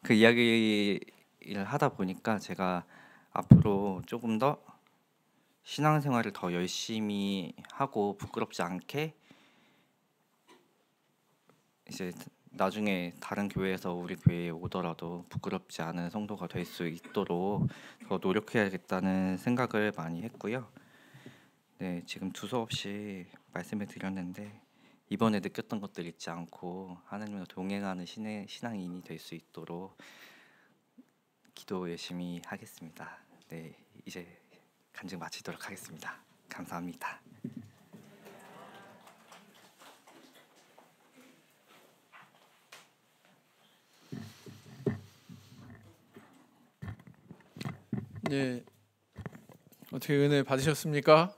그 이야기를 하다 보니까 제가 앞으로 조금 더 신앙생활을 더 열심히 하고 부끄럽지 않게 이제 나중에 다른 교회에서 우리 교회에 오더라도 부끄럽지 않은 성도가 될 수 있도록 더 노력해야겠다는 생각을 많이 했고요. 네, 지금 두서없이 말씀을 드렸는데 이번에 느꼈던 것들 잊지 않고 하나님과 동행하는 신앙인이 될 수 있도록 기도 열심히 하겠습니다. 네, 이제 간증 마치도록 하겠습니다. 감사합니다. 네, 어떻게 은혜 받으셨습니까?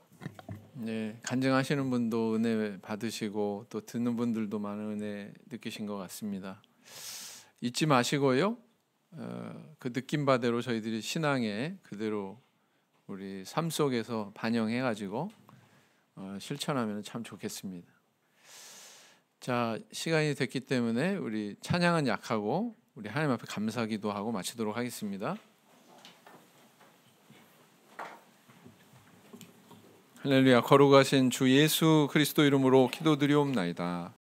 네, 간증하시는 분도 은혜 받으시고 또 듣는 분들도 많은 은혜 느끼신 것 같습니다. 잊지 마시고요. 그 느낌 바대로 저희들이 신앙에 그대로 우리 삶 속에서 반영해가지고 실천하면 참 좋겠습니다. 자, 시간이 됐기 때문에 우리 찬양은 약하고 우리 하나님 앞에 감사기도 하고 마치도록 하겠습니다. 할렐루야. 거룩하신 주 예수 그리스도 이름으로 기도드리옵나이다.